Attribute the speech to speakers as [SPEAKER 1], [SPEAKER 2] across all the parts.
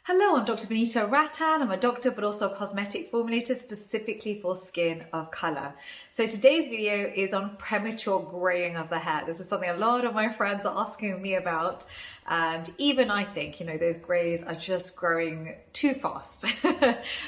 [SPEAKER 1] Hello, I'm Dr. Vanita Rattan. I'm a doctor but also a cosmetic formulator specifically for skin of color. So today's video is on premature graying of the hair. This is something a lot of my friends are asking me about, and even I think, those grays are just growing too fast.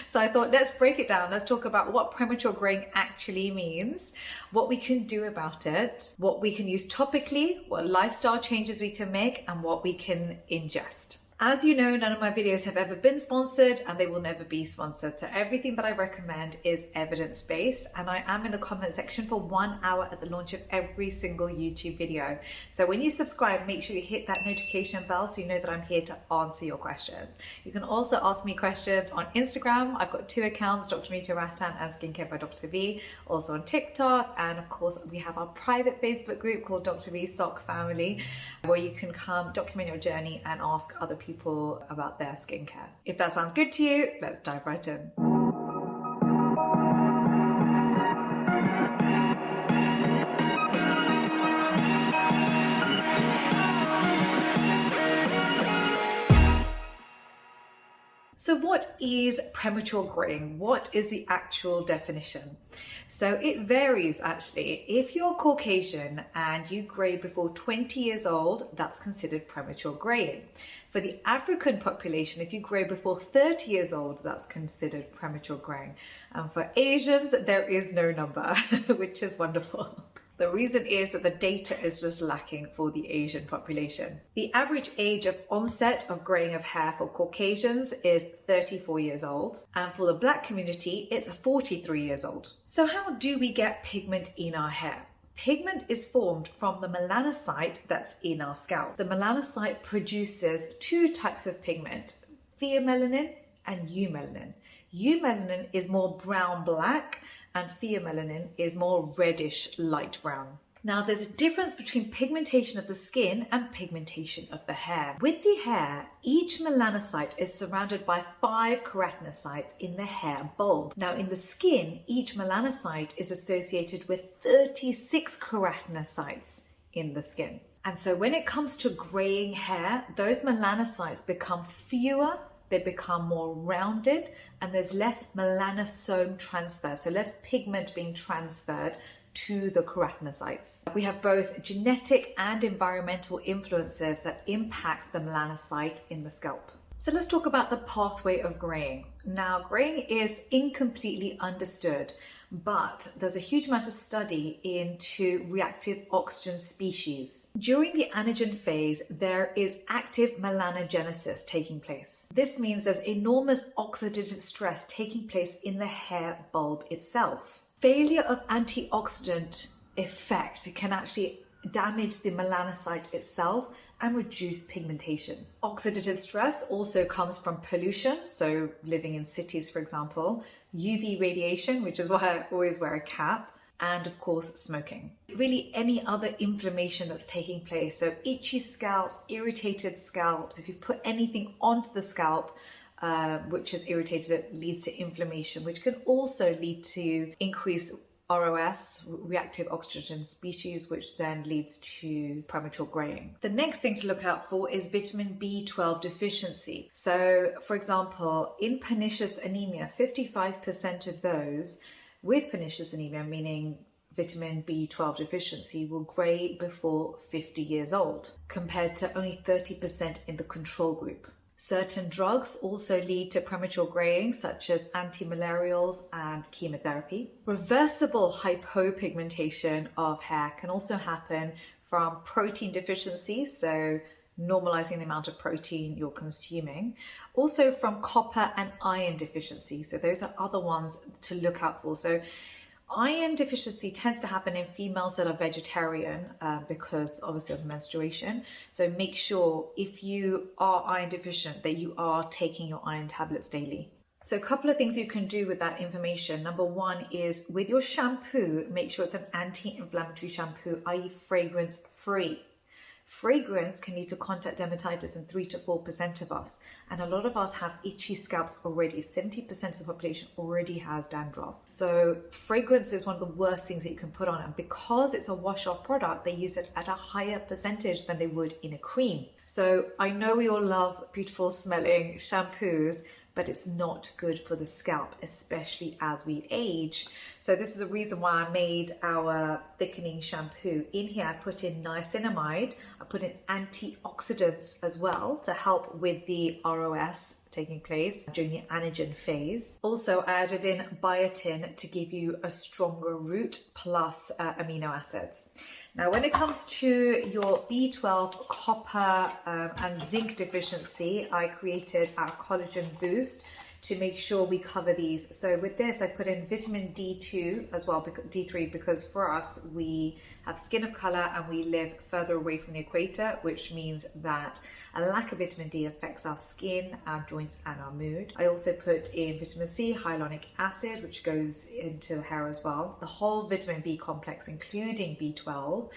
[SPEAKER 1] So I thought, let's break it down. Let's talk about what premature graying actually means, what we can do about it, what we can use topically, what lifestyle changes we can make, and what we can ingest. As you know, none of my videos have ever been sponsored and they will never be sponsored. So everything that I recommend is evidence-based, and I am in the comment section for 1 hour at the launch of every single YouTube video. So when you subscribe, make sure you hit that notification bell so you know that I'm here to answer your questions. You can also ask me questions on Instagram. I've got 2 accounts, Dr. Vanita Rattan and Skincare by Dr. V, also on TikTok. And of course, we have our private Facebook group called Dr. V Sock Family, where you can come document your journey and ask other people about their skincare. If that sounds good to you, let's dive right in. So what is premature graying? What is the actual definition? So it varies actually. If you're Caucasian and you gray before 20 years old, that's considered premature graying. For the African population, if you gray before 30 years old, that's considered premature graying. And for Asians, there is no number, which is wonderful. The reason is that the data is just lacking for the Asian population. The average age of onset of graying of hair for Caucasians is 34 years old. And for the Black community, it's 43 years old. So how do we get pigment in our hair? Pigment is formed from the melanocyte that's in our scalp. The melanocyte produces 2 types of pigment, pheomelanin and eumelanin. Eumelanin is more brown-black and pheomelanin is more reddish light brown. Now there's a difference between pigmentation of the skin and pigmentation of the hair. With the hair, each melanocyte is surrounded by 5 keratinocytes in the hair bulb. Now in the skin, each melanocyte is associated with 36 keratinocytes in the skin. And so when it comes to graying hair, those melanocytes become fewer, they become more rounded, and there's less melanosome transfer, so less pigment being transferred to the keratinocytes. We have both genetic and environmental influences that impact the melanocyte in the scalp. So let's talk about the pathway of graying. Now, graying is incompletely understood, but there's a huge amount of study into reactive oxygen species. During the anagen phase, there is active melanogenesis taking place. This means there's enormous oxidative stress taking place in the hair bulb itself. Failure of antioxidant effect can actually damage the melanocyte itself and reduce pigmentation. Oxidative stress also comes from pollution, so living in cities, for example, UV radiation, which is why I always wear a cap, and of course smoking. Really any other inflammation that's taking place, so itchy scalps, irritated scalps, if you put anything onto the scalp which is irritated, it leads to inflammation, which can also lead to increased ROS, reactive oxygen species, which then leads to premature graying. The next thing to look out for is vitamin B12 deficiency. So, for example, in pernicious anemia, 55% of those with pernicious anemia, meaning vitamin B12 deficiency, will gray before 50 years old, compared to only 30% in the control group. Certain drugs also lead to premature graying, such as antimalarials and chemotherapy. Reversible hypopigmentation of hair can also happen from protein deficiency, so normalizing the amount of protein you're consuming. Also from copper and iron deficiency, so those are other ones to look out for. So iron deficiency tends to happen in females that are vegetarian because obviously of menstruation. So make sure if you are iron deficient that you are taking your iron tablets daily. So a couple of things you can do with that information. Number 1 is with your shampoo, make sure it's an anti-inflammatory shampoo, i.e. fragrance free. Fragrance can lead to contact dermatitis in 3 to 4% of us. And a lot of us have itchy scalps already. 70% of the population already has dandruff. So fragrance is one of the worst things that you can put on. And because it's a wash-off product, they use it at a higher percentage than they would in a cream. So I know we all love beautiful smelling shampoos, but it's not good for the scalp, especially as we age. So this is the reason why I made our thickening shampoo. In here, I put in niacinamide, I put in antioxidants as well to help with the ROS taking place during the anagen phase. Also, I added in biotin to give you a stronger root plus amino acids. Now, when it comes to your B12, copper and zinc deficiency, I created our collagen boost to make sure we cover these. So with this, I put in vitamin D2 as well, D3, because for us, we have skin of color and we live further away from the equator, which means that a lack of vitamin D affects our skin, our joints, and our mood. I also put in vitamin C, hyaluronic acid, which goes into the hair as well. The whole vitamin B complex, including B12,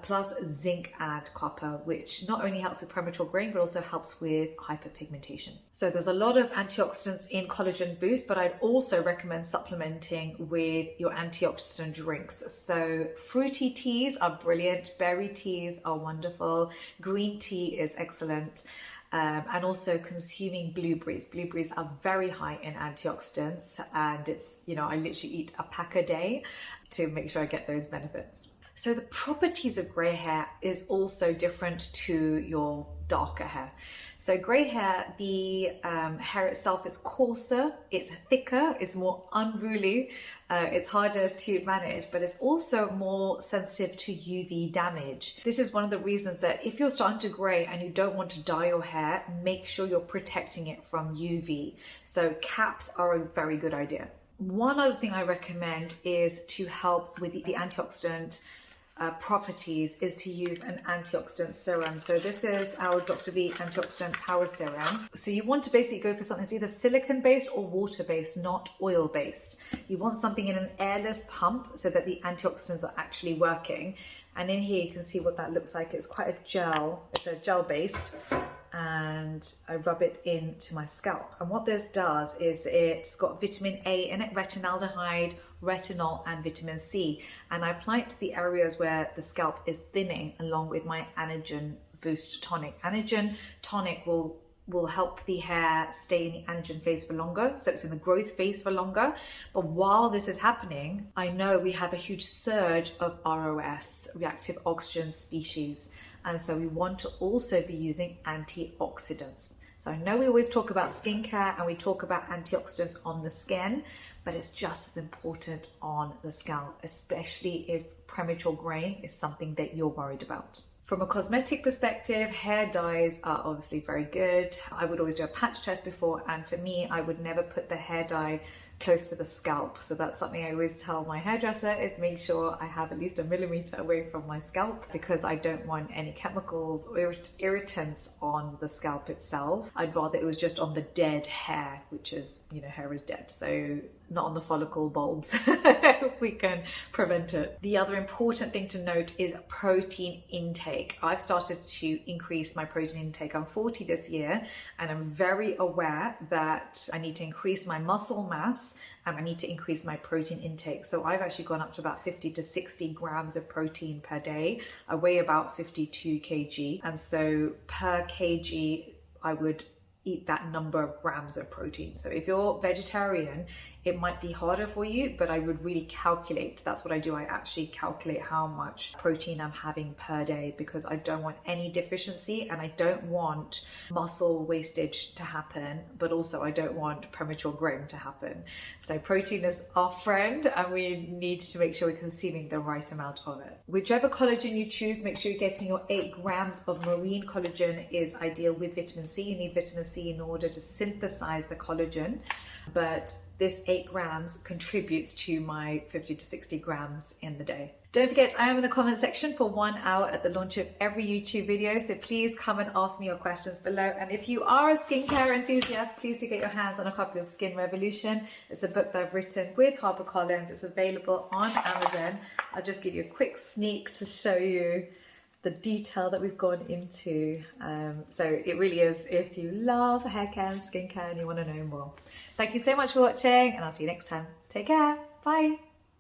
[SPEAKER 1] plus zinc and copper, which not only helps with premature graying, but also helps with hyperpigmentation. So there's a lot of antioxidants in Collagen Boost, but I'd also recommend supplementing with your antioxidant drinks. So fruity teas are brilliant, berry teas are wonderful, green tea is excellent. And also consuming blueberries. Blueberries are very high in antioxidants, and it's, I literally eat a pack a day to make sure I get those benefits. So the properties of grey hair is also different to your darker hair. So grey hair, the hair itself is coarser, it's thicker, it's more unruly, it's harder to manage, but it's also more sensitive to UV damage. This is one of the reasons that if you're starting to grey and you don't want to dye your hair, make sure you're protecting it from UV. So caps are a very good idea. One other thing I recommend is to help with the antioxidant properties is to use an antioxidant serum. So this is our Dr. V Antioxidant Power Serum. So you want to basically go for something that's either silicone based or water based, not oil based. You want something in an airless pump so that the antioxidants are actually working. And in here you can see what that looks like. It's quite a gel, it's a gel based, and I rub it into my scalp. And what this does is it's got vitamin A in it, retinaldehyde, retinol, and vitamin C. And I apply it to the areas where the scalp is thinning along with my Anagen Boost Tonic. Anagen Tonic will help the hair stay in the anagen phase for longer, so it's in the growth phase for longer. But while this is happening, I know we have a huge surge of ROS, reactive oxygen species, and so we want to also be using antioxidants. So I know we always talk about skincare and we talk about antioxidants on the skin, but it's just as important on the scalp, especially if premature graying is something that you're worried about. From a cosmetic perspective, hair dyes are obviously very good. I would always do a patch test before, and for me, I would never put the hair dye close to the scalp. So that's something I always tell my hairdresser, is make sure I have at least a millimeter away from my scalp, because I don't want any chemicals or irritants on the scalp itself. I'd rather it was just on the dead hair, which is, hair is dead. So not on the follicle bulbs. We can prevent it. The other important thing to note is protein intake. I've started to increase my protein intake. I'm 40 this year, and I'm very aware that I need to increase my muscle mass and I need to increase my protein intake. So I've actually gone up to about 50 to 60 grams of protein per day. I weigh about 52 kg. And so per kg, I would eat that number of grams of protein. So if you're vegetarian, it might be harder for you, but I would really calculate. That's what I do. I actually calculate how much protein I'm having per day, because I don't want any deficiency and I don't want muscle wastage to happen, but also I don't want premature growing to happen. So protein is our friend and we need to make sure we're consuming the right amount of it. Whichever collagen you choose, make sure you're getting your 8 grams of marine collagen is ideal with vitamin C. You need vitamin C in order to synthesize the collagen, but this 8 grams contributes to my 50 to 60 grams in the day. Don't forget, I am in the comment section for 1 hour at the launch of every YouTube video, so please come and ask me your questions below. And if you are a skincare enthusiast, please do get your hands on a copy of Skin Revolution. It's a book that I've written with HarperCollins. It's available on Amazon. I'll just give you a quick sneak to show you the detail that we've gone into. So it really is, if you love hair care and skincare and you want to know more. Thank you so much for watching, and I'll see you next time. Take care. Bye.